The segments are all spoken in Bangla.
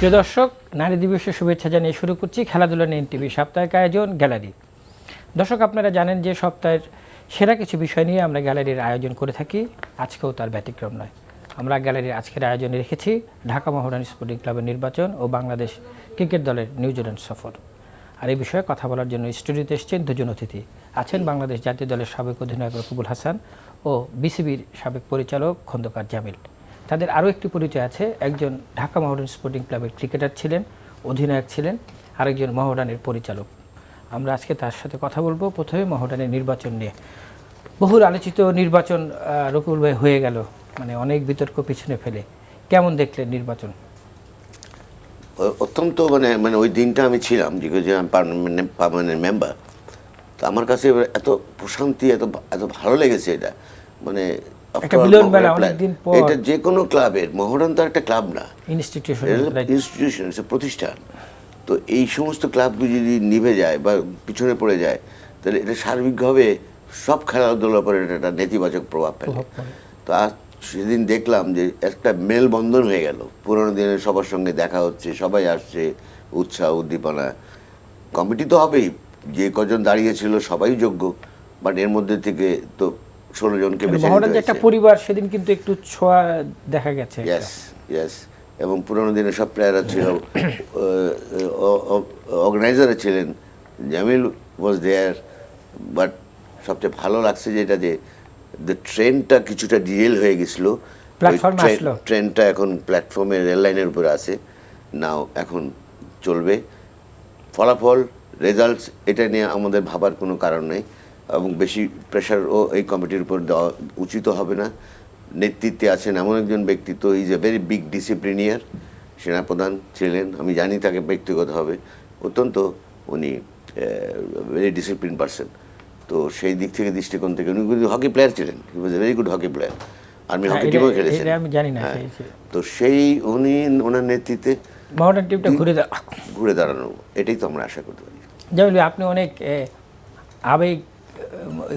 প্রিয় দর্শক, নারী দিবসের শুভেচ্ছা জানিয়ে শুরু করছি খেলাধুলা নিয়ে টিভি সাপ্তাহিক আয়োজন গ্যালারি। দর্শক, আপনারা জানেন যে সপ্তাহের সেরা কিছু বিষয় নিয়ে আমরা গ্যালারির আয়োজন করে থাকি। আজকেও তার ব্যতিক্রম নয়। আমরা গ্যালারির আজকের আয়োজনে রেখেছি ঢাকা মোহামেডান স্পোর্টিং ক্লাবের নির্বাচন ও বাংলাদেশ ক্রিকেট দলের নিউজিল্যান্ড সফর। আর এই বিষয়ে কথা বলার জন্য স্টুডিওতে এসেছেন দুজন অতিথি। আছেন বাংলাদেশ জাতীয় দলের সাবেক অধিনায়ক রকিবুল হাসান ও বিসিবির সাবেক পরিচালক খন্দকার জামিল। তাদের আরও একটি পরিচয় আছে, একজন ঢাকা মোহামেডান স্পোর্টিং ক্লাবের ক্রিকেটার ছিলেন, অধিনায়ক ছিলেন, আরেকজন মোহামেডানের পরিচালক। আমরা আজকে তার সাথে কথা বলবো। প্রথমে মোহামেডানের নির্বাচন নিয়ে। বহুল আলোচিত নির্বাচন রকিবুল ভাই হয়ে গেল, মানে অনেক বিতর্ক পিছনে ফেলে। কেমন দেখলেন নির্বাচন? অত্যন্ত মানে ওই দিনটা আমি ছিলাম, যে আমি পার্মানেন্ট মেম্বার। তো আমার কাছে এটা ভালো লেগেছে। এটা মানে এটা যে কোনো ক্লাবের, মোহামেডান তো একটা ক্লাব না, ইনস্টিটিউশন, প্রতিষ্ঠান। তো এই সমস্ত ক্লাবগুলো যদি নিভে যায় বা পিছনে পড়ে যায়, তাহলে এটা সার্বিকভাবে সব খেলাধুলার উপরে একটা নেতিবাচক প্রভাব ফেলে। তো আজ সেদিন দেখলাম যে একটা মেলবন্ধন হয়ে গেল, পুরোনো দিনের সবার সঙ্গে দেখা হচ্ছে, সবাই আসছে, উৎসাহ উদ্দীপনা। কমিটি তো হবেই, যে কজন দাঁড়িয়েছিল সবাই যোগ্য, বাট এর মধ্যে থেকে তো 16 জনকে বেছে নিতে হয়েছে। একটা পরিবার সেদিন কিন্তু একটু ছোঁয়া দেখা গেছে। ইয়েস, এবং পুরোনো দিনের সব প্লেয়াররা ছিল, অর্গানাইজাররা ছিলেন, জামিল ওয়াজ দেয়ার। বাট সবচেয়ে ভালো লাগছে যেটা, যে ট্রেনটা কিছুটা ডিটেল হয়ে গেছিলো, ট্রেনটা এখন প্ল্যাটফর্মে রেল লাইনের উপরে আছে, নাও এখন চলবে। ফলাফল, রেজাল্টস, এটা নিয়ে আমাদের ভাবার কোনো কারণ নেই, এবং বেশি প্রেশারও এই কমিটির উপর দেওয়া উচিত হবে না। নেতৃত্বে আছেন এমন একজন ব্যক্তিত্ব, ইজ এ ভেরি বিগ ডিসিপ্লিনিয়ার, সেনাপ্রধান ছিলেন, আমি জানি তাকে ব্যক্তিগতভাবে, অত্যন্ত উনি ভেরি ডিসিপ্লিন পারসন। তো সেই দিক থেকে, দৃষ্টিকোণ থেকে উনি কিন্তু হকি প্লেয়ার ছিলেন, he was a very good hockey player, army hockey টিমও খেলেছেন। তো সেই ওনার নেতৃত্বে মোহামেডান টিমটা ঘুরে দাঁড়ানো, এটাই তো আমরা আশা করতে পারি। জামিল, আপনি অনেক আবেগ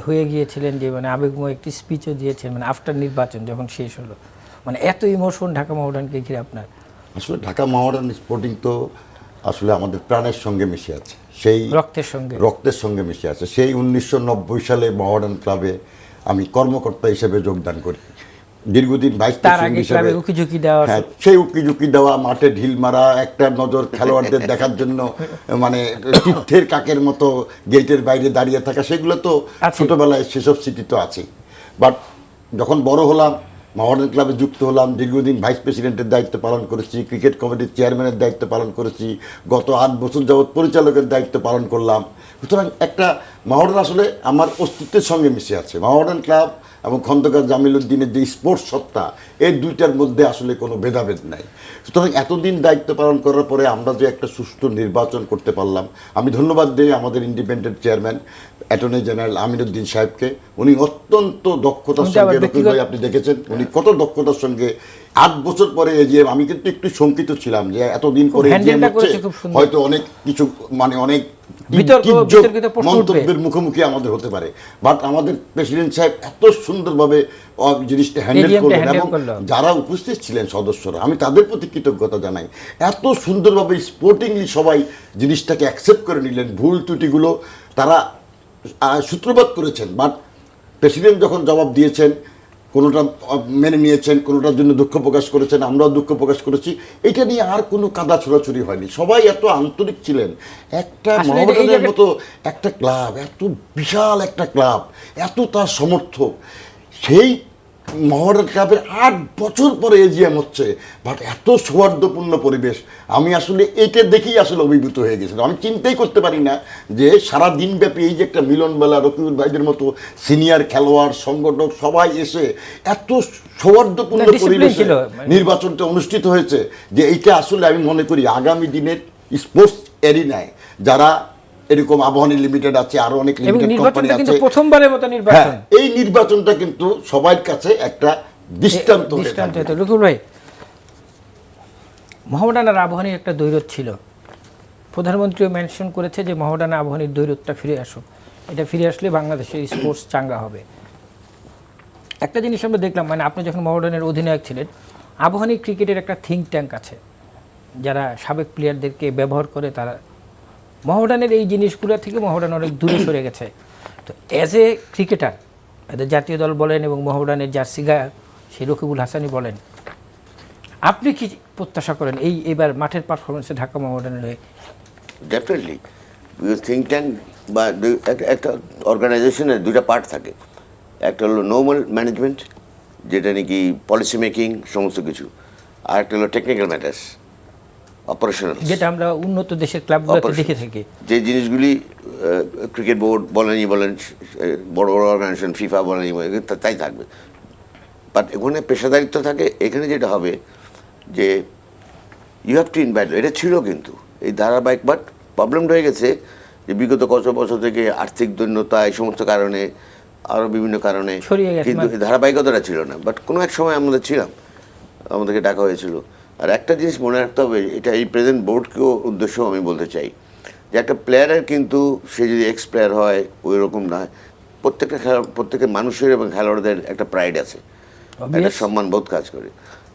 হয়ে গিয়েছিলেন, যে মানে আবেগময় একটি স্পিচও দিয়েছেন, মানে আফটার নির্বাচন যখন শেষ হলো, মানে এত ইমোশন ঢাকা মোহামেডানকে ঘিরে আপনার। আসলে ঢাকা মোহামেডান স্পোর্টিং তো আসলে আমাদের প্রাণের সঙ্গে মিশে আছে, সেই রক্তের সঙ্গে মিশে আছে। সেই 1990 সালে মোহামেডান ক্লাবে আমি কর্মকর্তা হিসেবে যোগদান করি। দীর্ঘদিন ভাইস প্রেসিডেন্ট হিসেবে সেই উকিঝুঁকি দেওয়া, মাঠে ঢিল মারা, একটা নজর খেলোয়াড়দের দেখার জন্য মানে তীর্থের কাকের মতো গেটের বাইরে দাঁড়িয়ে থাকা, সেগুলো তো ছোটবেলায় সেসব স্মৃতি তো আছেই। বাট যখন বড় হলাম, মোহামেডান ক্লাবে যুক্ত হলাম, দীর্ঘদিন ভাইস প্রেসিডেন্টের দায়িত্ব পালন করেছি, ক্রিকেট কমিটির চেয়ারম্যানের দায়িত্ব পালন করেছি, গত 8 বছর যাবৎ পরিচালকের দায়িত্ব পালন করলাম। সুতরাং একটা মোহামেডান আসলে আমার অস্তিত্বের সঙ্গে মিশে আছে। মোহামেডান ক্লাব এবং খন্দকার জামিল উদ্দিনের যে স্পোর্টস সত্তা, এই দুইটার মধ্যে আসলে কোনো ভেদাভেদ নাই। সুতরাং এতদিন দায়িত্ব পালন করার পরে আমরা যে একটা সুষ্ঠু নির্বাচন করতে পারলাম, আমি ধন্যবাদ দিই আমাদের independent chairman attorney general Aminuddin সাহেবকে। উনি অত্যন্ত দক্ষতার সঙ্গে, রকিব ভাই আপনি দেখেছেন উনি কত দক্ষতার সঙ্গে 8 বছর পরে এজিএম, আমি কিন্তু একটু শঙ্কিত ছিলাম যে এতদিন পরে এজিএম হচ্ছে, হয়তো অনেক কিছু মানে অনেক মন্তব্যের মুখোমুখি আমাদের হতে পারে। বাট আমাদের প্রেসিডেন্ট সাহেব এত সুন্দরভাবে জিনিসটা হ্যান্ডেল করলেন, এবং যারা উপস্থিত ছিলেন সদস্যরা, আমি তাদের প্রতি কৃতজ্ঞতা জানাই। এত সুন্দরভাবে স্পোর্টিংলি সবাই জিনিসটাকে অ্যাকসেপ্ট করে নিলেন। ভুল ত্রুটিগুলো তারা সূত্রপাত করেছেন, বাট প্রেসিডেন্ট যখন জবাব দিয়েছেন, কোনোটা মেনে নিয়েছেন, কোনোটার জন্য দুঃখ প্রকাশ করেছেন, আমরাও দুঃখ প্রকাশ করেছি। এটা নিয়ে আর কোনো কাদা ছোড়াছুড়ি হয়নি, সবাই এত আন্তরিক ছিলেন। একটা মোহামেডানের মতো একটা ক্লাব, এত বিশাল একটা ক্লাব, এত তার সমর্থক, সেই মোহামেডান ক্লাবের 8 বছর পরে এজিএম হচ্ছে, বাট এত সৌহার্দ্যপূর্ণ পরিবেশ, আমি আসলে এইটা দেখেই আসলে অভিভূত হয়ে গেছিলাম। আমি চিন্তাই করতে পারি না যে সারা দিনব্যাপী এই যে একটা মিলনবেলা, রকিবুল ভাইদের মতো সিনিয়র খেলোয়াড়, সংগঠক সবাই এসে এত সৌহার্দ্যপূর্ণ পরিবেশে নির্বাচনটা অনুষ্ঠিত হয়েছে, যে এইটা আসলে আমি মনে করি আগামী দিনের স্পোর্টস এরিনায় যারা এরকম আবাহনী লিমিটেড আছে, আরো অনেক লিমিটেড কোম্পানি আছে, প্রথমবারের মতো নির্বাচন, এই নির্বাচনটা কিন্তু সবার কাছে একটা দৃষ্টান্ত। রকিবুল ভাই, মোহামেডান আর আবাহনীর একটা দ্বৈরথ ছিল, প্রধানমন্ত্রীও মেনশন করেছে যে মোহামেডান আবাহনীর দ্বৈরথটা ফিরে আসুক, এটা ফিরে আসলে বাংলাদেশের স্পোর্টস চাঙ্গা হবে। একটা জিনিস আমরা দেখলাম, মানে আপনি যখন মোহামেডানের অধিনায়ক ছিলেন, আবাহনী ক্রিকেটের একটা থিঙ্ক ট্যাঙ্ক আছে, যারা সাবেক প্লেয়ারদেরকে ব্যবহার করে তারা মোহামেডানের এই জিনিসগুলো থেকে মোহামেডান অনেক দূরে সরে গেছে। তো অ্যাজ এ ক্রিকেটার, এদের জাতীয় দল বলেন এবং মোহামেডানের জার্সি গায়ে সেই রকিবুল হাসানই বলেন, আপনি কি প্রত্যাশা করেন এইবার মাঠের পারফরমেন্সে ঢাকা মোহামেডানের হয়ে? ডেফিনেটলি থিঙ্ক ট্যাঙ্ক বা একটা অর্গানাইজেশনের দুইটা পার্ট থাকে। একটা হলো নর্মাল ম্যানেজমেন্ট, যেটা নাকি পলিসি মেকিং সমস্ত কিছু, আর একটা হলো টেকনিক্যাল ম্যাটার্স, অপারেশনাল, যেটা আমরা উন্নত দেশের ক্লাবগুলোতে দেখে থাকি। যে জিনিসগুলি ক্রিকেট বোর্ড বলেনই বলেন, বড় বড় অর্গানাইজেশন ফিফা বলেনই বলেন, তাই থাকবে। বাট এখানে পেশাদারিত্ব থাকে। এখানে যেটা হবে যে ইউ হ্যাভ টু ইনভাইট, এটা ছিল কিন্তু এই ধারাবাহিক, বাট প্রবলেমটা হয়ে গেছে যে বিগত কত বছর থেকে আর্থিক দৈন্যতা এই সমস্ত কারণে, আরও বিভিন্ন কারণে, কিন্তু ধারাবাহিকতাটা ছিল না। বাট কোনো এক সময় আমরা ছিলাম, আমাদেরকে ডাকা হয়েছিল। আর একটা জিনিস মনে রাখতে হবে, এটা এই প্রেজেন্ট বোর্ডকেও উদ্দেশ্য আমি বলতে চাই, যে একটা প্লেয়ারের কিন্তু সে যদি এক্স প্লেয়ার হয় ওই রকম না, প্রত্যেকটা মানুষের এবং খেলোয়াড়দের একটা প্রাইড আছে, একটা সম্মান বোধ কাজ করে।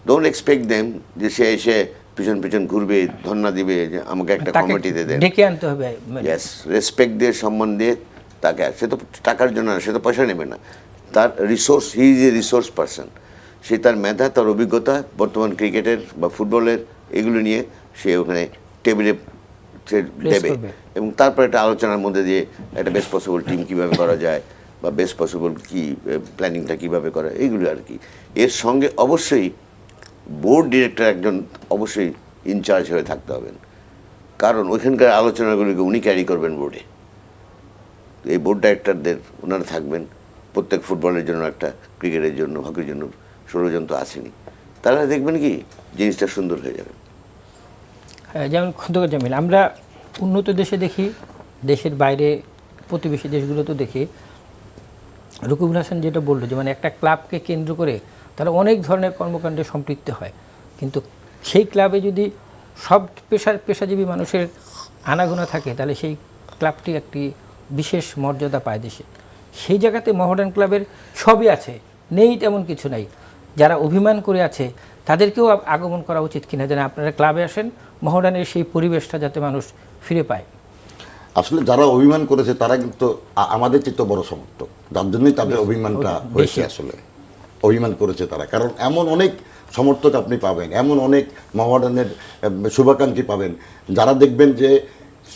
ডোন্ট এক্সপেক্ট দেম যে সে এসে পিছন পিছন ঘুরবে, ধন্যা দিবে যে আমাকে একটা কমিটিতে দেন। ডেকে আনতে হবে। ইয়েস, রেসপেক্ট দিয়ে, সম্মান দিয়ে তাকে। সে তো টাকার জন্য না, সে তো পয়সা নেবে না, তার resource, he is a resource person. সে তার মেধা, তার অভিজ্ঞতা বর্তমান ক্রিকেটের বা ফুটবলের এগুলো নিয়ে সে ওখানে টেবিলে সে দেবে, এবং তারপর একটা আলোচনার মধ্যে দিয়ে একটা বেস্ট পসিবল টিম কীভাবে করা যায় বা বেস্ট পসিবল কী প্ল্যানিংটা কীভাবে করা, এইগুলো আর কি। এর সঙ্গে অবশ্যই বোর্ড ডিরেক্টর একজন অবশ্যই ইনচার্জ হয়ে থাকতে হবেন, কারণ ওইখানকার আলোচনাগুলিকে উনি ক্যারি করবেন বোর্ডে। এই বোর্ড ডাইরেক্টরদের ওনারা থাকবেন। প্রত্যেক ফুটবলের জন্য একটা, ক্রিকেটের জন্য, হকির জন্য ষড়যন্ত্র আসেনি, তারা দেখবেন কি জিনিসটা সুন্দর হয়ে যাবে। যেমন খন্দকার জামিল, আমরা উন্নত দেশে দেখি, দেশের বাইরে প্রতিবেশী দেশগুলোতেও দেখি, রকিবুল হাসান যেটা বললো যে মানে একটা ক্লাবকে কেন্দ্র করে তারা অনেক ধরনের কর্মকাণ্ডে সম্পৃক্ত হয়, কিন্তু সেই ক্লাবে যদি সব পেশাজীবী মানুষের আনাগোনা থাকে তাহলে সেই ক্লাবটি একটি বিশেষ মর্যাদা পায় দেশে। সেই জায়গাতে মোহামেডান ক্লাবের সবই আছে, নেই তেমন কিছু নাই। যারা অভিমান করে আছে তাদেরকেও আগমন করা উচিত কিনা, যেন আপনারা ক্লাবে আসেন, মোহামেডানের সেই পরিবেশটা যাতে মানুষ ফিরে পায়। আসলে যারা অভিমান করেছে তারা কিন্তু আমাদের চেয়ে বড় সমর্থক, যার জন্যই তাদের অভিমানটা হয়েছে। আসলে অভিমান করেছে তারা, কারণ এমন অনেক সমর্থক আপনি পাবেন, এমন অনেক মোহামেডানের শুভাকাঙ্ক্ষী পাবেন যারা দেখবেন যে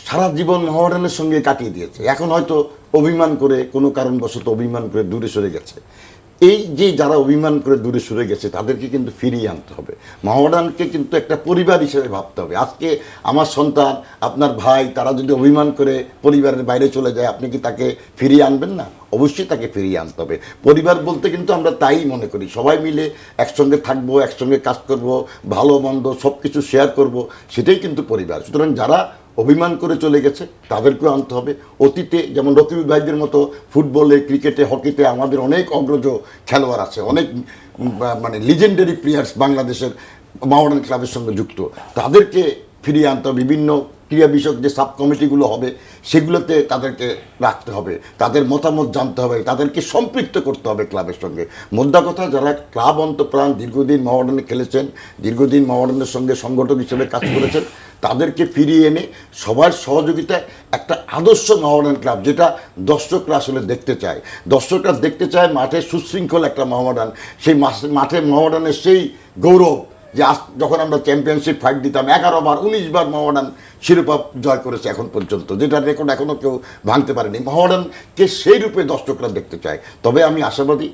সারা জীবন মোহামেডানের সঙ্গে কাটিয়ে দিয়েছে, এখন হয়তো অভিমান করে কোনো কারণবশত অভিমান করে দূরে সরে গেছে। এই যে যারা অভিমান করে দূরে সরে গেছে তাদেরকে কিন্তু ফিরিয়ে আনতে হবে। মোহামেডানকে কিন্তু একটা পরিবার হিসেবে ভাবতে হবে। আজকে আমার সন্তান, আপনার ভাই, তারা যদি অভিমান করে পরিবারের বাইরে চলে যায়, আপনি কি তাকে ফিরিয়ে আনবেন না? অবশ্যই তাকে ফিরিয়ে আনতে হবে। পরিবার বলতে কিন্তু আমরা তাই মনে করি, সবাই মিলে একসঙ্গে থাকবো, একসঙ্গে কাজ করব, ভালো মন্দ সব কিছু শেয়ার করব, সেটাই কিন্তু পরিবার। সুতরাং যারা অভিমান করে চলে গেছে তাদেরকেও আনতে হবে। অতীতে যেমন রকিবুল ভাইদের মতো ফুটবলে, ক্রিকেটে, হকিতে আমাদের অনেক অগ্রজ খেলোয়াড় আছে, অনেক মানে লিজেন্ডারি প্লেয়ার্স বাংলাদেশের মোহামেডান ক্লাবের সঙ্গে যুক্ত, তাদেরকে ফিরিয়ে আনতে হবে। বিভিন্ন ক্রীড়া বিষয়ক যে সাব কমিটিগুলো হবে সেগুলোতে তাদেরকে রাখতে হবে, তাদের মতামত জানতে হবে, তাদেরকে সম্পৃক্ত করতে হবে ক্লাবের সঙ্গে। মোদ্দা কথা, যারা ক্লাব অন্তপ্রাণ দীর্ঘদিন মোহামেডানে খেলেছেন, দীর্ঘদিন মোহামেডানের সঙ্গে সংগঠক হিসেবে কাজ করেছেন, তাদেরকে ফিরিয়ে এনে সবার সহযোগিতায় একটা আদর্শ মোহামেডান ক্লাব, যেটা দর্শকরা আসলে দেখতে চায়। দর্শকরা দেখতে চায় মাঠে সুশৃঙ্খল একটা মোহামেডান, সেই মাঠে মোহামেডানের সেই গৌরব যে যখন আমরা চ্যাম্পিয়নশিপ ফাইট দিতাম 11 বার 19 বার মোহামেডান শিরোপা জয় করেছে এখন পর্যন্ত, যেটা রেকর্ড এখনও কেউ ভাঙতে পারেনি। মোহামেডানকে সেই রূপে দর্শকরা দেখতে চায়। তবে আমি আশাবাদী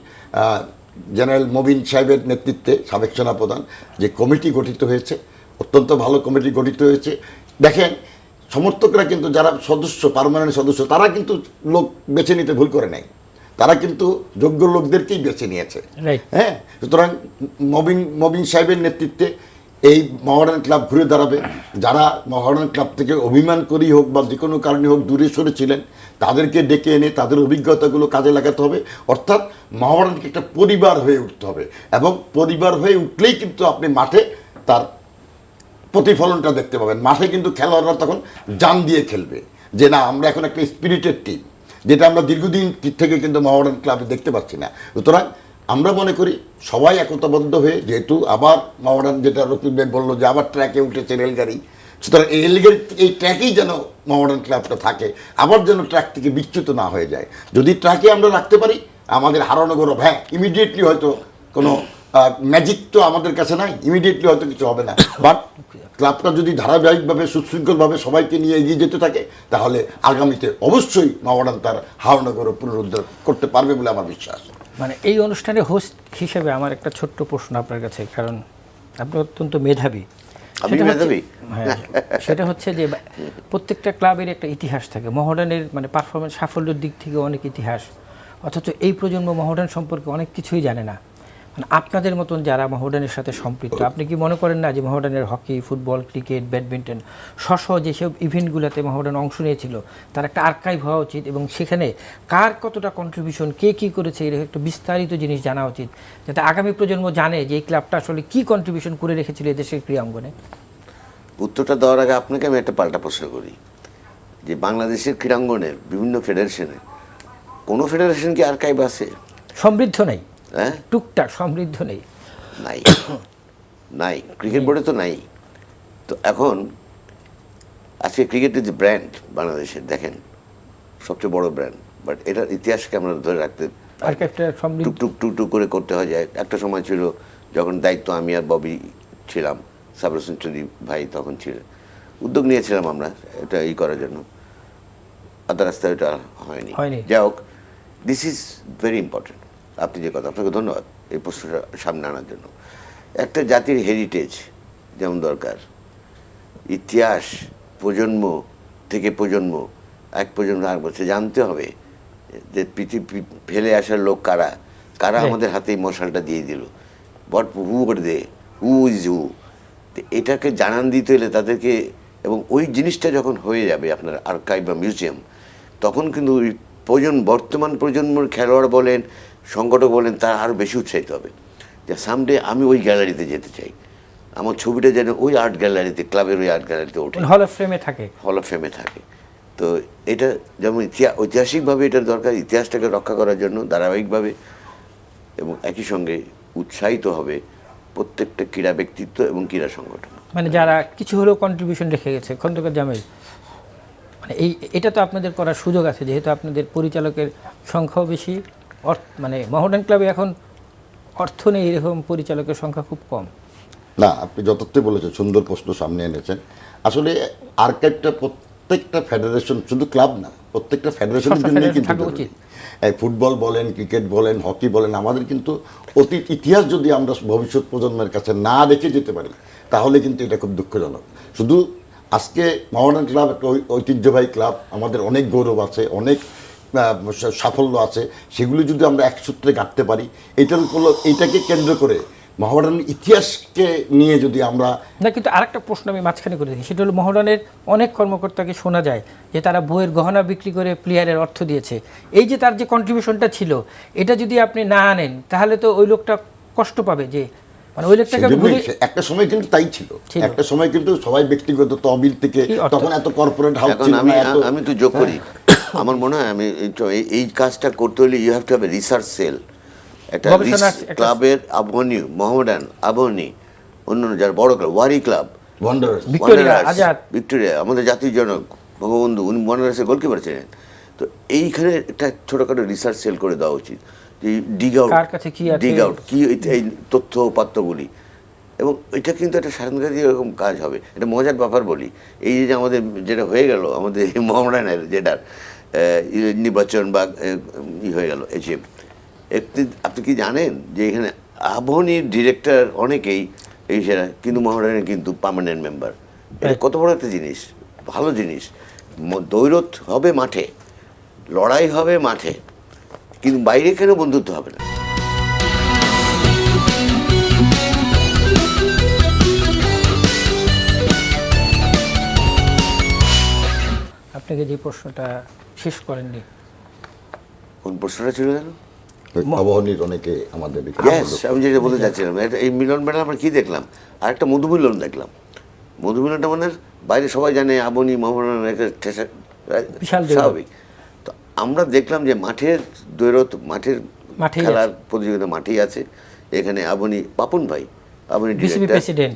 জেনারেল মবিন সাহেবের নেতৃত্বে, সাবেক সেনাপ্রধান, যে কমিটি গঠিত হয়েছে, অত্যন্ত ভালো কমিটি গঠিত হয়েছে। দেখেন, সমর্থকরা কিন্তু যারা সদস্য, পার্মানেন্ট সদস্য, তারা কিন্তু লোক বেছে নিতে ভুল করে নাই, তারা কিন্তু যোগ্য লোকদেরকেই বেছে নিয়েছে। হ্যাঁ, সুতরাং মবিন সাহেবের নেতৃত্বে এই মোহামেডান ক্লাব ঘুরে দাঁড়াবে। যারা মোহামেডান ক্লাব থেকে অভিমান করেই হোক বা যে কোনো কারণে হোক দূরে সরেছিলেন, তাদেরকে ডেকে এনে তাদের অভিজ্ঞতাগুলো কাজে লাগাতে হবে। অর্থাৎ মোহামেডানকে একটা পরিবার হয়ে উঠতে হবে, এবং পরিবার হয়ে উঠলেই কিন্তু আপনি মাঠে তার প্রতিফলনটা দেখতে পাবেন। মাঠে কিন্তু খেলোয়াড়রা তখন জান দিয়ে খেলবে, যে না, আমরা এখন একটা স্পিরিটেড টিম, যেটা আমরা দীর্ঘদিন থেকে কিন্তু মোহামেডান ক্লাবে দেখতে পাচ্ছি না। সুতরাং আমরা মনে করি সবাই একতাবদ্ধ হয়ে, যেহেতু আবার মোহামেডান, যেটা রকিব ভাই বললো যে আবার ট্র্যাকে উঠেছে রেলগাড়ি, সুতরাং এই রেলগাড়ি এই ট্র্যাকেই যেন মোহামেডান ক্লাবটা থাকে, আবার যেন ট্র্যাক থেকে বিচ্যুত না হয়ে যায়। যদি ট্র্যাকে আমরা রাখতে পারি, আমাদের হারানো গৌরব, হ্যাঁ ইমিডিয়েটলি হয়তো কোনো ম্যাজিক তো আমাদের কাছে নাই, ইমিডিয়েটলি হয়তো কিছু হবে না, বাট ক্লাবটা যদি ধারাবাহিকভাবে সুশৃঙ্খলভাবে সবাইকে নিয়ে এগিয়ে যেতে থাকে, তাহলে আগামীতে অবশ্যই মোহামেডান তার হারানো গৌরব পুনরুদ্ধার করতে পারবে বলে আমার বিশ্বাস। মানে এই অনুষ্ঠানের হোস্ট হিসেবে আমার একটা ছোট্ট প্রশ্ন আপনার কাছে, কারণ আপনি অত্যন্ত মেধাবী। হ্যাঁ, সেটা হচ্ছে যে প্রত্যেকটা ক্লাবের একটা ইতিহাস থাকে, মোহামেডানের মানে পারফরমেন্স সাফল্যের দিক থেকে অনেক ইতিহাস, অথচ এই প্রজন্ম মোহামেডান সম্পর্কে অনেক কিছুই জানে না। মানে আপনাদের মতন যারা মোহামেডানের সাথে সম্পৃক্ত, আপনি কি মনে করেন না যে মোহামেডানের হকি, ফুটবল, ক্রিকেট, ব্যাডমিন্টন সহ যেসব ইভেন্টগুলোতে মোহামেডান অংশ নিয়েছিল তার একটা আর্কাইভ হওয়া উচিত, এবং সেখানে কার কতটা কন্ট্রিবিউশন, কে কী করেছে, এর একটা বিস্তারিত জিনিস জানা উচিত, যাতে আগামী প্রজন্ম জানে যে এই ক্লাবটা আসলে কী কন্ট্রিবিউশন করে রেখেছিল এদেশের ক্রীড়া অঙ্গনে? উত্তরটা দেওয়ার আগে আপনাকে আমি একটা পাল্টা প্রশ্ন করি, যে বাংলাদেশের ক্রীড়াঙ্গনের বিভিন্ন ফেডারেশনে কোনো ফেডারেশন কি আর্কাইভ আছে? সমৃদ্ধ নেই, হ্যাঁ, টুকটাক সমৃদ্ধ নেই, নাই নাই, ক্রিকেট বোর্ডে তো নাই। তো এখন আজকে ক্রিকেটের যে ব্র্যান্ড বাংলাদেশের, দেখেন সবচেয়ে বড় ব্র্যান্ড, বাট এটার ইতিহাসকে আমরা ধরে রাখতে টুক টুক টুক টুক করে করতে হয় যায়। একটা সময় ছিল যখন দায়িত্ব আমি আর ববি ছিলাম, সাবর হোসেন চৌধুরী ভাই তখন ছিলেন, উদ্যোগ নিয়েছিলাম আমরা এটা করার জন্য, আধা রাস্তায় এটা হয়নি। যাই হোক, দিস ইজ ভেরি ইম্পর্টেন্ট। আপনি যে কথা, আপনাকে ধন্যবাদ এই প্রশ্নটা সামনে আনার জন্য। একটা জাতির হেরিটেজ যেমন দরকার, ইতিহাস প্রজন্ম থেকে প্রজন্ম, এক প্রজন্ম আর বলছে জানতে হবে যে পৃথিবী ফেলে আসার লোক কারা, কারা আমাদের হাতে এই মশালটা দিয়ে দিল, বট হু দে, হু ইজ হু। এটাকে জানান দিতে হলে তাদেরকে, এবং ওই জিনিসটা যখন হয়ে যাবে আপনার আর্কাইভ বা মিউজিয়াম, তখন কিন্তু ওই বর্তমান প্রজন্মের খেলোয়াড় বলেন, সংগঠক বলেন, তারা আরও বেশি উৎসাহিত হবে যে সামডে আমি ওই গ্যালারিতে যেতে চাই, আমার ছবিটা যেন ওই আর্ট গ্যালারিতে, ক্লাবের ওই আর্ট গ্যালারিতে ওঠে, হল অফ ফেমে থাকে, হল অফ ফেমে থাকে। তো এটা যেমন ঐতিহাসিকভাবে এটার দরকার, ইতিহাসটাকে রক্ষা করার জন্য ধারাবাহিকভাবে, এবং একই সঙ্গে উৎসাহিত হবে প্রত্যেকটা ক্রীড়া ব্যক্তিত্ব এবং ক্রীড়া সংগঠন, মানে যারা কিছু হলেও কন্ট্রিবিউশন রেখে গেছে। খন্দকার জামিল, মানে এটা তো আপনাদের করার সুযোগ আছে, যেহেতু আপনাদের পরিচালকের সংখ্যাও বেশি, মানে মোহামেডান ক্লাবে এখন অর্থ নেই এরকম পরিচালকের সংখ্যা খুব কম। না, আপনি যথার্থই বলেছেন, সুন্দর প্রশ্ন সামনে এনেছেন। আসলে আর্কাইভটা প্রত্যেকটা ফেডারেশন, শুধু ক্লাব না, প্রত্যেকটা ফেডারেশনের জন্য কিন্তু উচিত। ফুটবল বলেন, ক্রিকেট বলেন, হকি বলেন, আমাদের কিন্তু অতীত ইতিহাস যদি আমরা ভবিষ্যৎ প্রজন্মের কাছে না রেখে যেতে পারি, তাহলে কিন্তু এটা খুব দুঃখজনক। শুধু আজকে মোহামেডান ক্লাব একটা ঐতিহ্যবাহী ক্লাব, আমাদের অনেক গৌরব আছে, অনেক সাফল্য আছে, সেগুলি যদি আমরা এক সূত্রে গাঁথতে পারি, এইটাকে কেন্দ্র করে মোহামেডানের ইতিহাসকে নিয়ে যদি আমরা না। কিন্তু আরেকটা প্রশ্ন আমি মাঝখানে করে দিই, সেটা হলো মোহামেডানের অনেক কর্মকর্তাকে শোনা যায় যে তারা বইয়ের গহনা বিক্রি করে প্লেয়ারের অর্থ দিয়েছে। এই যে তার যে কন্ট্রিবিউশনটা ছিল, এটা যদি আপনি না আনেন তাহলে তো ওই লোকটা কষ্ট পাবে, যে মানে ওই লোকটাকে একটা সময় কিন্তু তাই ছিল, একটা সময় কিন্তু সবাই ব্যক্তিগত তহবিল থেকে, তখন এত কর্পোরেট হাউস ছিল না। আমি তো যোগ করি, আমার মনে হয় আমি এই কাজটা করতে হলে you have to have a research cell, একটা ক্লাবের আবহনী, মোহামেডান আবহনী, অন্যান্য যারা বড় ক্লাব, ওয়ারি ক্লাব, ভিক্টোরিয়া, আমাদের জাতির জনক বঙ্গবন্ধু, উনি ওয়ান্ডারার্সের গোলকিপার ছিলেন। তো এইখানে একটা ছোটখাটো রিসার্চ সেল করে দেওয়া উচিত, যে ডিগ আউট কি এই তথ্য উপাত্তগুলি, এবং এটা কিন্তু একটা সাংঘাতিক এরকম কাজ হবে। এটা মজার ব্যাপার বলি, এই যে আমাদের যেটা হয়ে গেল, আমাদের মোহামেডানের যেটার নির্বাচন বা হয়ে গেল এজিএম, আপনি কি জানেন যে এখানে আবহনীর ডিরেক্টর অনেকেই এই সেরা, কিন্তু মোহামেডানের কিন্তু পার্মানেন্ট মেম্বার। এটা কত বড় একটা জিনিস, ভালো জিনিস। দৌড়ত হবে মাঠে, লড়াই হবে মাঠে, কিন্তু বাইরে কেন বন্ধুত্ব হবে না। আপনাকে যে প্রশ্নটা শেষ করেননি, কোন প্রশ্নটা ছিল যেন? আবহনীর অনেকে আমাদের, আমি যেটা বলতে চাচ্ছিলাম, এই মিলন মেলা আমরা কি দেখলাম, আর একটা মধুমিলন দেখলাম। মধুমিলনটা মানে বাইরে সবাই জানে আবহনী মোহামেডান একটা স্বাভাবিক। তো আমরা দেখলাম যে মাঠের দৈরত, মাঠের খেলার প্রতিযোগিতা মাঠেই আছে। এখানে আপনি পাপন ভাই, আপনি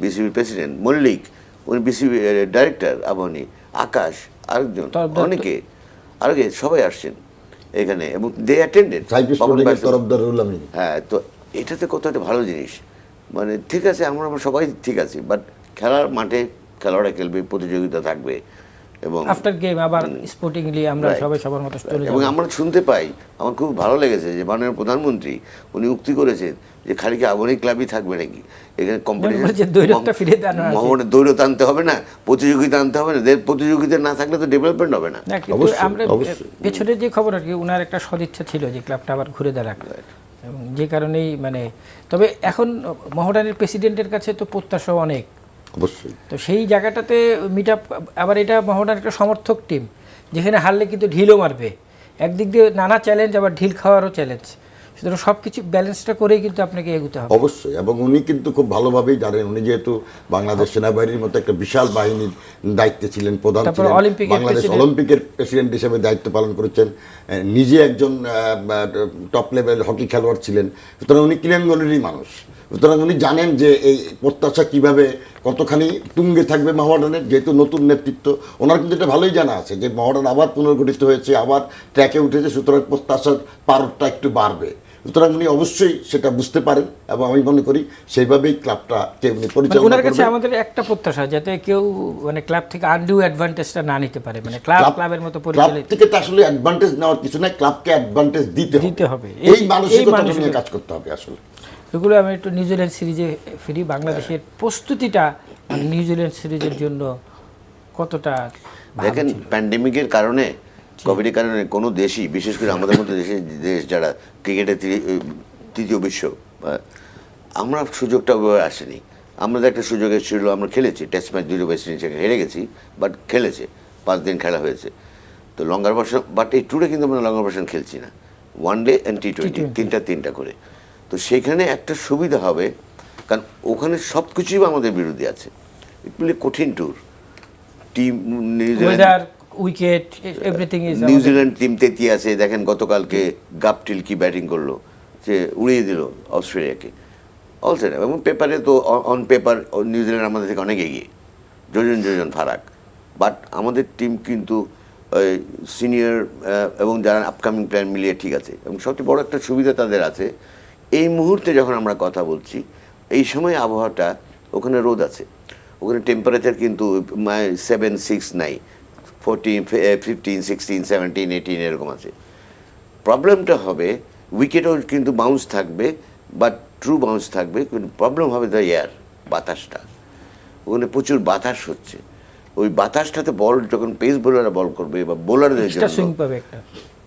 বিসিবি প্রেসিডেন্ট মল্লিক, উনি বিসিবি ডাইরেক্টর, আপনি আকাশ, আরেকজন, অনেকে আগে সবাই আসছেন এখানে এবং দে অ্যাটেন্ডেড। হ্যাঁ, তো এটাতে কত একটা ভালো জিনিস। মানে ঠিক আছে, আমরা সবাই ঠিক আছে, বাট খেলার মাঠে খেলোয়াড়রা খেলবে, প্রতিযোগিতা থাকবে এবং আফটার গেম আবার স্পোর্টিংলি আমরা সবাই সবার মতো চলে যাব। এবং আমরা শুনতে পাই, আমার খুব ভালো লেগেছে যে মাননীয় প্রধানমন্ত্রী উনি উক্তি করেছেন যে খালি কি আবনি ক্লাবই থাকবে নাকি, এখানে কম্পিটিশন দৈর্ঘ্য আনতে হবে না, প্রতিযোগিতা আনতে হবে না, প্রতিযোগিতা না থাকলে তো ডেভেলপমেন্ট হবে না। আমরা পেছনে যে খবর আর কি, ওনার একটা সদিচ্ছা ছিল যে ক্লাবটা আবার ঘুরে দাঁড়াক, এবং যে কারণেই মানে তবে এখন মোহামেডানের প্রেসিডেন্টের কাছে তো প্রত্যাশা অনেক, অবশ্যই। তো সেই জায়গাটাতে মিট আপ, আবার এটা মোহামেডান একটা সমর্থক টিম, যেখানে হারলে কিন্তু ঢিলও মারবে, একদিক দিয়ে নানা চ্যালেঞ্জ, আবার ঢিল খাওয়ারও চ্যালেঞ্জ, সুতরাং সব কিছু ব্যালেন্সটা করেই কিন্তু আপনাকে এগোতে হবে। অবশ্যই, এবং উনি কিন্তু খুব ভালোভাবেই জানেন, উনি যেহেতু বাংলাদেশ সেনাবাহিনীর মতো একটা বিশাল বাহিনীর দায়িত্বে ছিলেন, প্রধান ছিলেন, বাংলাদেশ অলিম্পিকের প্রেসিডেন্ট হিসেবে দায়িত্ব পালন করেছেন, নিজে একজন টপ লেভেল হকি খেলোয়াড় ছিলেন, সুতরাং উনি ক্রীড়াঙ্গনেরই মানুষ। সুতরাং উনি জানেন যে এই প্রত্যাশা কিভাবে কতখানি তুঙ্গে থাকবে মোহামেডানের, যেহেতু নতুন নেতৃত্ব, ওনার কিন্তু এটা ভালোই জানা আছে যে মোহামেডান আবার পুনর্গঠিত হয়েছে, আবার ট্র্যাকে উঠেছে, সুতরাং প্রত্যাশার পারটা একটু বাড়বে। সুতরাং উনি অবশ্যই সেটা বুঝতে পারেন এবং আমি মনে করি সেইভাবেই ক্লাবটাকে উনি পরিচালনা করবেন। ওনার কাছে আমাদের একটা প্রত্যাশা, যাতে কেউ মানে ক্লাব থেকে আনডিউ অ্যাডভান্টেজটা না নিতে পারে, মানে ক্লাবের মতো পরিচালিত থেকে তো আসলে অ্যাডভান্টেজ নেওয়ার কিছু নাই, ক্লাবকে অ্যাডভান্টেজ দিতে হবে, এই মানসিকতা নিয়ে কাজ করতে হবে। আসলে এগুলো আমি একটু নিউজিল্যান্ড সিরিজে ফিরি, বাংলাদেশের প্রস্তুতিটা নিউজিল্যান্ড সিরিজের জন্য কতটা? দেখেন, প্যান্ডেমিকের কারণে, কোভিডের কারণে কোনো দেশই, বিশেষ করে আমাদের মতো দেশ যারা ক্রিকেটের তৃতীয় বিশ্ব, আমরা সুযোগটা আসেনি। আমাদের একটা সুযোগ এসেছিল, আমরা খেলেছি টেস্ট ম্যাচ, 2 ওয়েস্ট ইন্ডিজ হেরে গেছি, বাট খেলেছে, 5 দিন খেলা হয়েছে। তো লঙ্গার ভার্সন, বাট এই ট্যুরে কিন্তু আমরা লঙ্গার ভার্সন খেলছি না, ওয়ান ডে অ্যান্ড T20, তিনটা করে। তো সেখানে একটা সুবিধা হবে, কারণ ওখানে সব কিছুই আমাদের বিরুদ্ধে আছে। এগুলি কঠিন ট্যুর। টিম নিউজিল্যান্ড টিম তেতিয়ে আছে, দেখেন গতকালকে গাপটিল কি ব্যাটিং করলো, যে উড়িয়ে দিল অস্ট্রেলিয়াকে অলসেট। এবং পেপারে তো অন পেপার নিউজিল্যান্ড আমাদের থেকে অনেক এগিয়ে, যোজন ফারাক। বাট আমাদের টিম কিন্তু সিনিয়র এবং যারা আপকামিং প্ল্যান মিলিয়ে ঠিক আছে। এবং সবচেয়ে বড় একটা সুবিধা তাদের আছে, এই মুহূর্তে যখন আমরা কথা বলছি, এই সময় আবহাওয়াটা, ওখানে রোদ আছে, ওখানে টেম্পারেচার কিন্তু 7, 6 নাই, 14, 15, 16, 17, 18 এরকম আছে। প্রবলেমটা হবে উইকেটও কিন্তু বাউন্স থাকবে, বাট ট্রু বাউন্স থাকবে, কিন্তু প্রবলেম হবে দ্য এয়ার, বাতাসটা। ওখানে প্রচুর বাতাস হচ্ছে, ওই বাতাসটাতে বল যখন পেস বোলাররা বল করবে বা বোলারদের জন্য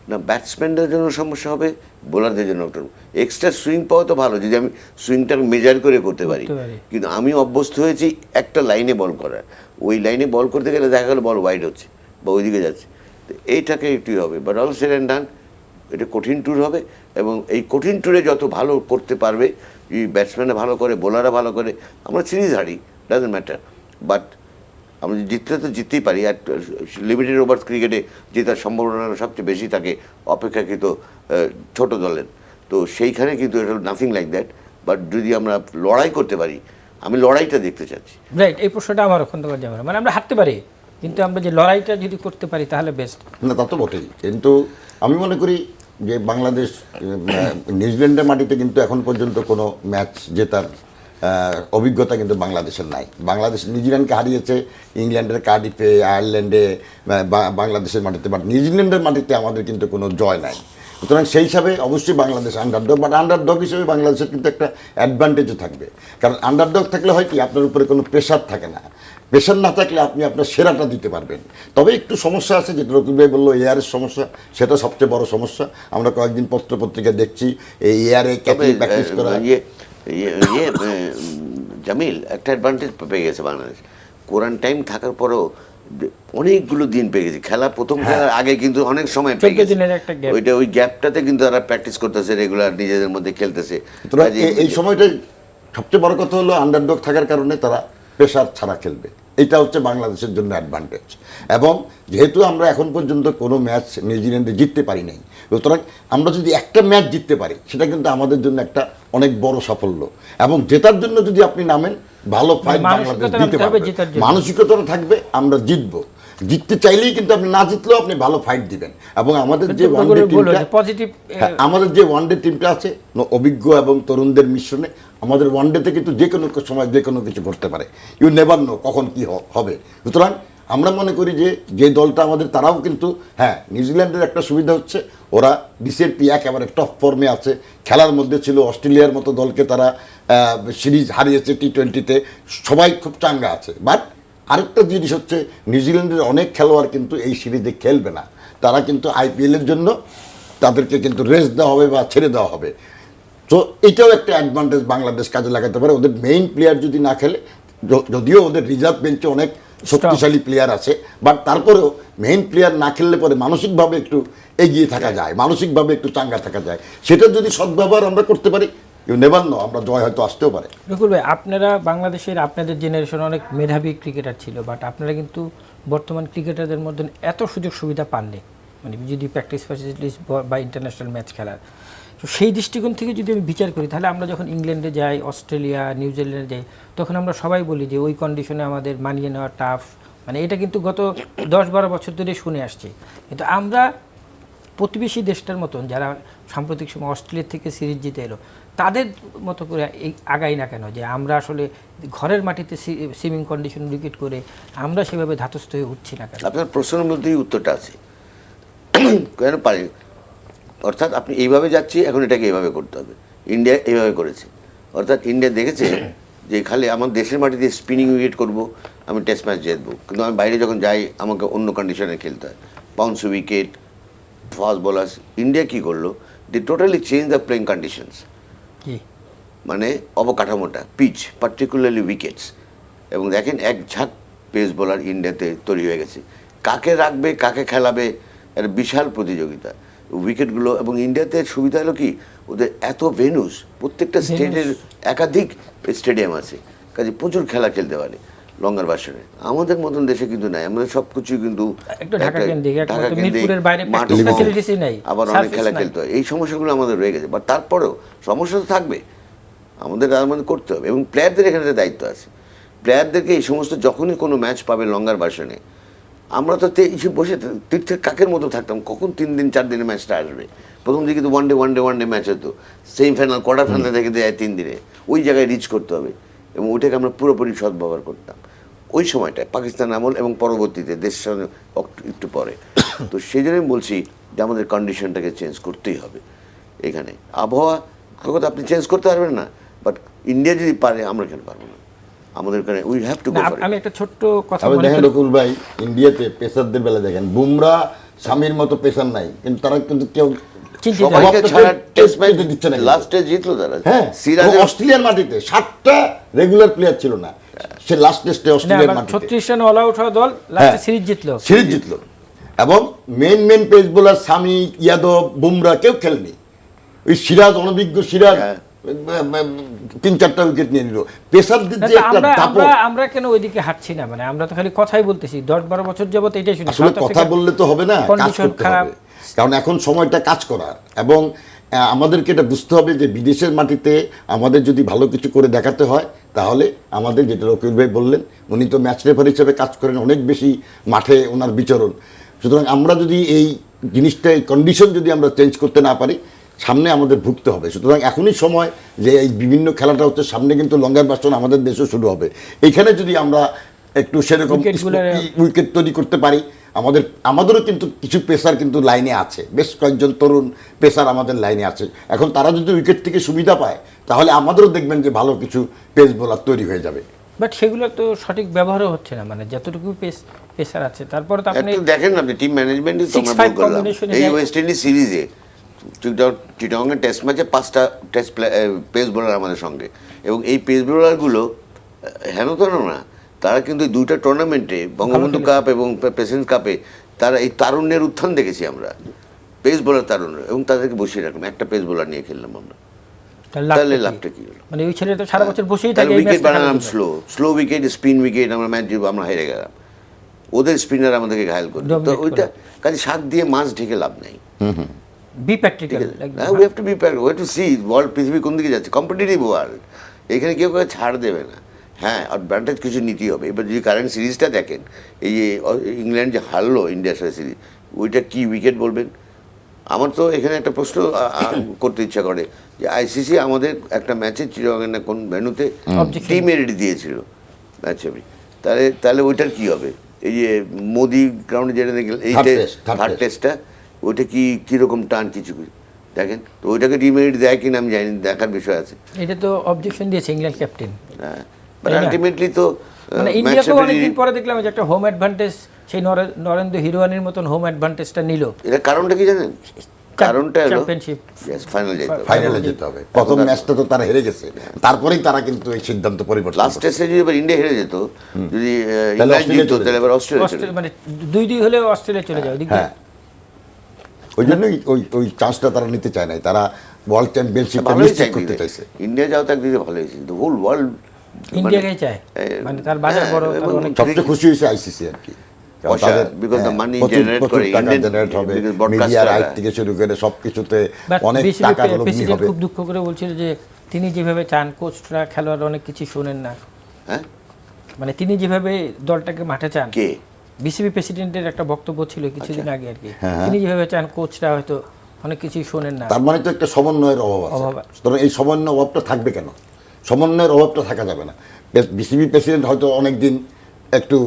না, ব্যাটসম্যানদের জন্য সমস্যা হবে, বোলারদের জন্য একটা এক্সট্রা সুইং পাওয়া তো ভালো, যদি আমি সুইংটা মেজার করে করতে পারি। কিন্তু আমি অভ্যস্ত হয়েছি একটা লাইনে বল করার, ওই লাইনে বল করতে গেলে দেখা গেলো বল ওয়াইড হচ্ছে বা ওইদিকে যাচ্ছে। তো এইটাকে একটু হবে, বাট অল সেড অ্যান্ড ডান, এটা কঠিন ট্যুর হবে। এবং এই কঠিন ট্যুরে যত ভালো করতে পারবে, যদি ব্যাটসম্যানরা ভালো করে, বোলাররা ভালো করে, আমরা সিরিজ হারি, ডাজন্ট ম্যাটার, বাট আমরা জিতলে তো জিততেই পারি। আর লিমিটেড ওভার ক্রিকেটে জেতার সম্ভাবনা সবচেয়ে বেশি থাকে অপেক্ষাকৃত ছোট দলের। তো সেইখানে কিন্তু এটা নাথিং লাইক দ্যাট। বাট যদি আমরা লড়াই করতে পারি, আমি লড়াইটা দেখতে চাচ্ছি। রাইট, এই প্রশ্নটা আমার ওখান থেকে যাবে, মানে আমরা হারতে পারি, কিন্তু আমরা যে লড়াইটা যদি করতে পারি তাহলে বেস্ট। না, তা তো বটেই, কিন্তু আমি মনে করি যে বাংলাদেশ নিউজিল্যান্ডের মাটিতে কিন্তু এখন পর্যন্ত কোনো ম্যাচ জেতার অভিজ্ঞতা কিন্তু বাংলাদেশের নাই। বাংলাদেশ নিউজিল্যান্ডকে হারিয়েছে ইংল্যান্ডের কার্ডিফে, আয়ারল্যান্ডে, বাংলাদেশের মাটিতে, বাট নিউজিল্যান্ডের মাটিতে আমাদের কিন্তু কোনো জয় নাই। সুতরাং সেই হিসাবে অবশ্যই বাংলাদেশ আন্ডারডগ, বাট আন্ডারডগ হিসেবে বাংলাদেশের কিন্তু একটা অ্যাডভান্টেজও থাকবে। কারণ আন্ডারডগ থাকলে হয় কি, আপনার উপরে কোনো প্রেশার থাকে না, প্রেশার না থাকলে আপনি আপনার সেরাটা দিতে পারবেন। তবে একটু সমস্যা আছে, যেটা রকিব ভাই বললো এয়ারের সমস্যা, সেটা সবচেয়ে বড় সমস্যা। আমরা কয়েকদিন পত্রিকা দেখছি এই এয়ারে প্র্যাকটিস করা। জামিল, একটা অ্যাডভান্টেজ পেয়ে গেছে বাংলাদেশ, কোয়ারেন্টাইন থাকার পরেও অনেকগুলো দিন পেয়ে গেছে। খেলা প্রথম খেলার আগে কিন্তু অনেক সময় পেয়ে গেছে, ওইটা ওই গ্যাপটাতে কিন্তু তারা প্র্যাকটিস করতেছে, রেগুলার নিজেদের মধ্যে খেলতেছে। এই সময়টা সবচেয়ে বড় কথা হলো আন্ডারডগ থাকার কারণে তারা প্রেশার ছাড়া খেলবে, এটা হচ্ছে বাংলাদেশের জন্য অ্যাডভান্টেজ। এবং যেহেতু আমরা এখন পর্যন্ত কোনো ম্যাচ নিউজিল্যান্ডে জিততে পারি নাই, সুতরাং আমরা যদি একটা ম্যাচ জিততে পারি সেটা কিন্তু আমাদের জন্য একটা অনেক বড় সাফল্য। এবং জেতার জন্য যদি আপনি নামেন, ভালো ফাইট বাংলাদেশ দিতে পারবে, মানসিকতা থাকবে আমরা জিতবো। জিততে চাইলেই কিন্তু আপনি না জিতলেও আপনি ভালো ফাইট দিবেন। এবং আমাদের যে ওয়ানডে টিমটা আছে অভিজ্ঞ এবং তরুণদের মিশ্রণে, আমাদের ওয়ানডেতে কিন্তু যে কোনো সময় যে কোনো কিছু ঘটতে পারে, ইউ নেভার নো কখন কি হবে। সুতরাং আমরা মনে করি যে দলটা আমাদের, তারাও কিন্তু হ্যাঁ, নিউজিল্যান্ডের একটা সুবিধা হচ্ছে ওরা রিসেন্টলি একেবারে টপ ফর্মে আছে, খেলার মধ্যে ছিল। অস্ট্রেলিয়ার মতো দলকে তারা সিরিজ হারিয়েছে টি-20-তে, সবাই খুব চাঙ্গা আছে। বাট আরেকটা জিনিস হচ্ছে নিউজিল্যান্ডের অনেক খেলোয়াড় কিন্তু এই সিরিজে খেলবে না, তারা কিন্তু আইপিএলের জন্য তাদেরকে কিন্তু রেস্ট দেওয়া হবে বা ছেড়ে দেওয়া হবে। তো এটাও একটা অ্যাডভান্টেজ বাংলাদেশ কাজে লাগাতে পারে। ওদের মেইন প্লেয়ার যদি না খেলে, যদিও ওদের রিজার্ভ বেঞ্চে অনেক শক্তিশালী প্লেয়ার আছে, বাট তারপরেও মেইন প্লেয়ার না খেললে পরে মানসিকভাবে একটু এগিয়ে থাকা যায়, মানসিকভাবে একটু চাঙ্গা থাকা যায়। সেটা যদি সদ্ব্যবহার আমরা করতে পারি, নেবার না আমরা জয় হয়তো আসতেও পারে। রকুল ভাই, আপনারা বাংলাদেশের আপনাদের জেনারেশন অনেক মেধাবী ক্রিকেটার ছিল, বাট আপনারা কিন্তু বর্তমান ক্রিকেটারদের মধ্যে এত সুযোগ সুবিধা পাননি, মানে যদি প্র্যাকটিস ফ্যাসিলিটিস বা ইন্টারন্যাশনাল ম্যাচ খেলার। তো সেই দৃষ্টিকোণ থেকে যদি আমি বিচার করি, তাহলে আমরা যখন ইংল্যান্ডে যাই, অস্ট্রেলিয়া, নিউজিল্যান্ডে যাই, তখন আমরা সবাই বলি যে ওই কন্ডিশনে আমাদের মানিয়ে নেওয়া টাফ। মানে এটা কিন্তু গত 10-12 বছর ধরে শুনে আসছি। কিন্তু আমরা প্রতিবেশী দেশটার মতন, যারা সাম্প্রতিক সময় অস্ট্রেলিয়া থেকে সিরিজ জিতে এলো, তাদের মতো করে আগাই না কেন, যে আমরা আসলে ঘরের মাটিতে সুইমিং কন্ডিশন উইকেট করে আমরা সেভাবে ধাতস্থ হয়ে উঠছি না কেন? আপনার প্রশ্নের মধ্যেই উত্তরটা আছে, কেন পারি। অর্থাৎ আপনি এইভাবে যাচ্ছি, এখন এটাকে এইভাবে করতে হবে। ইন্ডিয়া এইভাবে করেছে, অর্থাৎ ইন্ডিয়া দেখেছে যে খালি আমার দেশের মাটিতে স্পিনিং উইকেট করব, আমি টেস্ট ম্যাচ জিতবো, কিন্তু আমি বাইরে যখন যাই আমাকে অন্য কন্ডিশনে খেলতে হয়, bounce wicket, fast bowlers. India কী করলো, they totally change the playing conditions, মানে অবকাঠামোটা, পিচ, পার্টিকুলারলি উইকেটস। এবং দেখেন এক ঝাঁক পেস বোলার ইন্ডিয়াতে তৈরি হয়ে গেছে। কাকে রাখবে, কাকে খেলাবে, একটা বিশাল প্রতিযোগিতা উইকেটগুলো। এবং ইন্ডিয়াতে সুবিধা হলো কি, ওদের এত ভেন্যুস, প্রত্যেকটা স্টেটের একাধিক স্টেডিয়াম আছে, কাজে প্রচুর খেলা খেলতে পারে লঙ্গার ভার্সনে। আমাদের মতন দেশে কিন্তু নাই, আমাদের সব কিছুই কিন্তু আবার অনেক খেলা খেলতে হয়। এই সমস্যাগুলো আমাদের রয়ে গেছে, বাট তারপরেও সমস্যা তো থাকবে, আমাদের করতে হবে। এবং প্লেয়ারদের এখানে দায়িত্ব আছে, প্লেয়ারদেরকে এই সমস্ত যখনই কোনো ম্যাচ পাবে লঙ্গার ভার্সনে, আমরা তো বসে তীর্থের কাকের মতো থাকতাম, কখন 3 দিন 4 দিনে ম্যাচটা আসবে। প্রথম দিকে তো ওয়ান ডে ম্যাচ হতো, সেমিফাইনাল, কোয়ার্টার ফাইনাল থেকে দেয় 3 দিনে, ওই জায়গায় রিচ করতে হবে। এবং ওইটাকে আমরা পুরোপুরি সদ্ব্যবহার করতাম ওই সময়টায়, পাকিস্তান আমল এবং পরবর্তীতে দেশের সঙ্গে একটু পরে। তো সেই জন্যই বলছি যে আমাদের কন্ডিশনটাকে চেঞ্জ করতেই হবে। এখানে আবহাওয়া কথা আপনি চেঞ্জ করতে পারবেন না, বাট ইন্ডিয়া যদি পারে, আমরা কেন পারবো না? আমাদের কারণে we have to go for it. আমি একটা ছোট্ট কথা বলি, দেখেন রকুল ভাই, ইন্ডিয়াতে পেসারদের বেলা দেখেন, বুমরা, শামির মতো পেসার নাই, কিন্তু তারা কিন্তু কেউ অস্ট্রেলিয়ার মাটিতে 7টা রেগুলার প্লেয়ার ছিল না, সে লাস্ট টেস্টে অস্ট্রেলিয়ার মাটিতে 36 রানে অল আউট হওয়া দল লাস্টে সিরিজ জিতলো। এবং main pace bowler Shami, Yadav, Bumrah কেউ খেলেনি। ওই সিরাজ, অনভিজ্ঞ সিরাজ 3-4টা উইকেট নিয়ে নিল। পেসারদের যে একটা দাপট, আমরা কেন ওইদিকে হাঁটছি না? মানে আমরা তো খালি কথাই বলতেছি, 10-12 বছর যাবত এটাই শুনি। আসলে কথা বললে তো হবে না, কাজ করতে হবে। কারণ এখন সময়টা কাজ করার, এবং আমাদেরকে এটা বুঝতে হবে যে বিদেশের মাটিতে আমাদের যদি ভালো কিছু করে দেখাতে হয়, তাহলে আমাদের, যেটা রকিব ভাই বললেন, উনি তো ম্যাচ রেফারি হিসেবে কাজ করেন, অনেক বেশি মাঠে ওনার বিচরণ। সুতরাং আমরা যদি এই জিনিসটা, এই কন্ডিশন যদি আমরা চেঞ্জ করতে না পারি, সামনে আমাদের ভুগতে হবে। সুতরাং এখনই সময় যে এই বিভিন্ন খেলাটা হচ্ছে, সামনে কিন্তু লঙ্গার বাসন আমাদের দেশেও শুরু হবে। এইখানে যদি আমরা একটু সেরকম উইকেট তৈরি করতে পারি, আমাদেরও কিন্তু কিছু পেসার কিন্তু লাইনে আছে, বেশ কয়েকজন তরুণ পেসার আমাদের লাইনে আছে। এখন তারা যদি উইকেট থেকে সুবিধা পায়, তাহলে আমাদেরও দেখবেন যে ভালো কিছু পেস বোলার তৈরি হয়ে যাবে। বাট সেগুলো তো সঠিক ব্যবহারও হচ্ছে না, মানে যতটুকু পেসার আছে। তারপরে তো আপনি দেখেন, আপনি টিম ম্যানেজমেন্টে এই ওয়েস্ট ইন্ডিজ সিরিজে চিটাগং টেস্ট ম্যাচে 5টা টেস্ট পেস বোলার আমাদের সঙ্গে, এবং এই পেস বোলারগুলো হেন না, তারা কিন্তু 2টা টুর্নামেন্টে, বঙ্গবন্ধু কাপ এবং প্রেসিডেন্ট কাপে, তারা এই তারুণ্যের উত্থান দেখেছি আমরা, পেস বোলার তারুণ্য, এবং তাদেরকে বসিয়ে রাখলাম, একটা পেস বোলার নিয়ে খেললাম আমরা। তাহলে লাভটা কি হলো? মানে ওই ছেলে তো সারা বছর বসেই থাকে, উইকেট বানালাম স্লো উইকেট, স্পিন উইকেট, আমরা ম্যাচ আমরা হেরে গেলাম, ওদের স্পিনার আমাদেরকে ঘায়াল করে। তো ওইটা কাজে শাক দিয়ে মাছ ঢেকে লাভ নেই। Be practical, we have to be practical, we have to see world, পৃথিবী কোন দিকে যাচ্ছে, কম্পিটিটিভ ওয়ার্ল্ড, এখানে কেউ কেউ ছাড় দেবে না। হ্যাঁ, অ্যাডভান্টেজ কিছু নিতেই হবে। এবার যদি কারেন্ট সিরিজটা দেখেন, এই যে ইংল্যান্ড যে হারলো ইন্ডিয়ার সাথে সিরিজ, ওইটা কি উইকেট বলবেন? আমার তো এখানে একটা প্রশ্ন করতে ইচ্ছা করে যে আইসিসি আমাদের একটা ম্যাচে চিরঙ্গের না কোন ভেন্যুতে টিম এরিড দিয়েছিল ম্যাচ হবে, তাহলে ওইটার কি হবে? এই যে মোদি গ্রাউন্ডে যেটা দেখলেন, এই থার্ড টেস্টটা, ওইটা কীরকম টান কিছু দেখেন তো, ওইটাকে ডিমেরিট দেয় কিনা আমি জানি, দেখার বিষয় আছে। এটা তো অবজেকশন দিয়েছে ইংল্যান্ড ক্যাপ্টেন। হ্যাঁ, বাট আলটিমেটলি তো মানে ইন্ডিয়াকে অনেকদিন পরে দেখলাম যে একটা হোম অ্যাডভান্টেজ, সেই নরেন্দ্র হিরোয়ানির মতন হোম অ্যাডভান্টেজটা নিল। এটা কারণটা কি জানেন? কারণটা হলো চ্যাম্পিয়নশিপ ফাইনালে যেতে হবে। প্রথম ম্যাচটা তো তারা হেরে গেছে, তারপরেই তারা কিন্তু এই সিদ্ধান্ত পরিবর্তন। লাস্ট টেস্টে যদি এবার ইন্ডিয়া হেরে যেত, যদি ইংল্যান্ড জিততো, তাহলে এবার অস্ট্রেলিয়া, মানে 2-2 হলেও অস্ট্রেলিয়া চলে যাবে। হ্যাঁ, ওই জন্যই ওই চান্সটা তারা নিতে চায় নাই, তারা ওয়ার্ল্ড চ্যাম্পিয়নশিপটা নিশ্চিত করতে চাইছে। ইন্ডিয়া যাও তো একদিকে ভালো হয়েছে, দ্য হোল ওয়ার্ল্ড ইন্ডিয়াকেই চায়, মানে তার বাজার বড়, তার অনেক সবচেয়ে খুশি হয়েছে আইসিসি আর কি। বিকজ দ্য মানি জেনারেট করে, জেনারেট হবে, মিডিয়া রাইট থেকে শুরু করে সবকিছুতে অনেক টাকা লগ্নি হবে। খুব দুঃখ করে বলছিল যে তিনি যেভাবে চান, কোচরা খেলোয়াড় অনেক কিছু শোনেন না। হ্যাঁ, মানে তিনি যেভাবে দলটাকে মাঠে চান, কে বিসিবি প্রেসিডেন্টের একটা বক্তব্য ছিল কিছুদিন আগে আর কি, তিনি যেভাবে চান কোচরা হয়তো অনেক কিছুই শোনেন না। তার মানে তো একটা সমন্বয়ের অভাব আছে। সুতরাং এই সমন্বয় অভাবটা থাকবে কেন? সমন্বয়ের অভাবটা থাকা যাবে না। বিসিবি প্রেসিডেন্ট হয়তো অনেকদিন একটু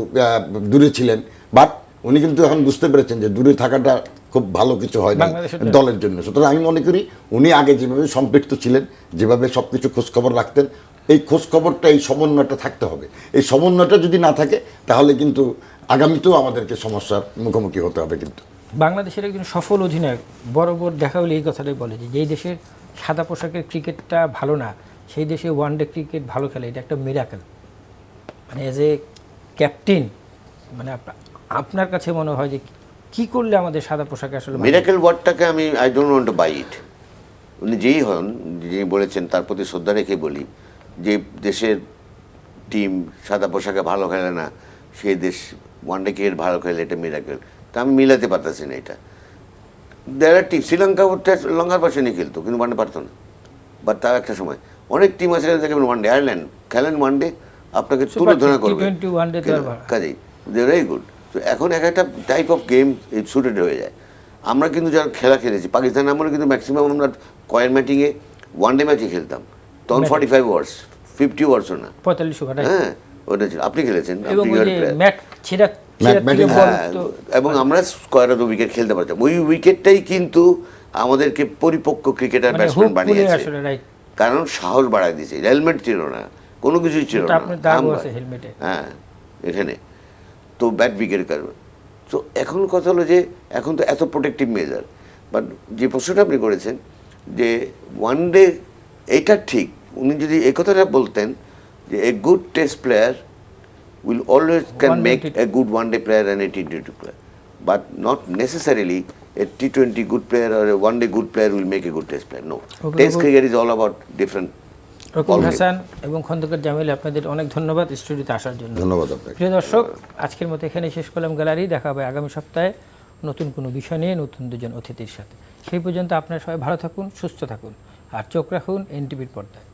দূরে ছিলেন, বাট উনি কিন্তু এখন বুঝতে পেরেছেন যে দূরে থাকাটা খুব ভালো কিছু হয় না দলের জন্য। সুতরাং আমি মনে করি উনি আগে যেভাবে সম্পৃক্ত ছিলেন, যেভাবে সব কিছু খোঁজখবর রাখতেন, এই খোঁজখবরটা, এই সমন্বয়টা থাকতে হবে। এই সমন্বয়টা যদি না থাকে, তাহলে কিন্তু আগামীতেও আমাদেরকে সমস্যার মুখোমুখি হতে হবে। কিন্তু বাংলাদেশের একজন সফল অধিনায়ক বরাবর দেখা হলে এই কথাটাই বলে যে যেই দেশের সাদা পোশাকের ক্রিকেটটা ভালো না, সেই দেশে ওয়ানডে ক্রিকেট ভালো খেলে, এটা একটা মিরাকেল। মানে এজ এ ক্যাপ্টেন, মানে আপনার কাছে মনে হয় যে কি করলে আমাদের সাদা পোশাকে আসলে মিরাকেল ওয়ার্ডটাকে আমি I don't want to buy it. উনি যেই হন, যিনি বলেছেন, তার প্রতি শ্রদ্ধা রেখে বলি যে দেশের টিম সাদা পোশাকে ভালো খেলে না, সেই দেশ ওয়ানডে ক্রিকেট ভালো খেলে, এটা মিরাকেল। তা আমি মিলাতে পারতেছি না এটা। দেয়ার আর টিম, শ্রীলঙ্কার পাশে নিয়ে খেলতো কিন্তু ওয়ানডে পারতো না, বাট তার একটা সময় অনেক টিম আছে দেখবেন ওয়ানডে, আয়ারল্যান্ড খেলেন ওয়ানডে, আপনাকে তুলে ধরা করবে কাজেই, দে ভেরি গুড। তো এখন এক একটা টাইপ অফ গেম সুটেড হয়ে যায়। আমরা কিন্তু যারা খেলা খেলেছি, পাকিস্তান আমরা কিন্তু ম্যাক্সিমাম আমরা কয়েন ম্যাটিংয়ে ওয়ানডে ম্যাচে খেলতাম, তখন 45 ওভার্স, 50 ওভার্সও না, 45 ওভার। হ্যাঁ, ওটা ছিল। আপনি খেলেছেন, এবং আমরা স্কোয়ার অফ দ্য উইকেট খেলতে পারতাম। ওই উইকেটটাই কিন্তু আমাদেরকে পরিপক্ক ক্রিকেটার ব্যাটসম্যান বানিয়েছে, কারণ সাহস বাড়ায় দিয়েছে। হেলমেট ছিল না, কোনো কিছুই ছিল না, হ্যাঁ এখানে তো ব্যাট উইকেট কারণ। তো এখন কথা হলো যে এখন তো এত প্রোটেক্টিভ মেজার, বাট যে প্রশ্নটা আপনি করেছেন যে ওয়ান ডে, এইটা ঠিক। উনি যদি এই কথাটা বলতেন যে a good test player will always can make a good one-day player and a T20 player, but not necessarily a T20 good player or a one-day good player will make a good test player. No, test cricket is all about different. Rakibul Hasan এবং খন্দকার জামিল, আপনাদের অনেক ধন্যবাদ স্টুডিওতে আসার জন্য। ধন্যবাদ আপনাকে। প্রিয় দর্শক, আজকের মতো এখানে শেষ করলাম গ্যালারি। দেখা হবে আগামী সপ্তাহে নতুন কোনো বিষয় নিয়ে, নতুন দুজন অতিথির সাথে। সেই পর্যন্ত আপনারা সবাই ভালো থাকুন, সুস্থ থাকুন, আর চোখ রাখুন এনটিভির পর্দায়।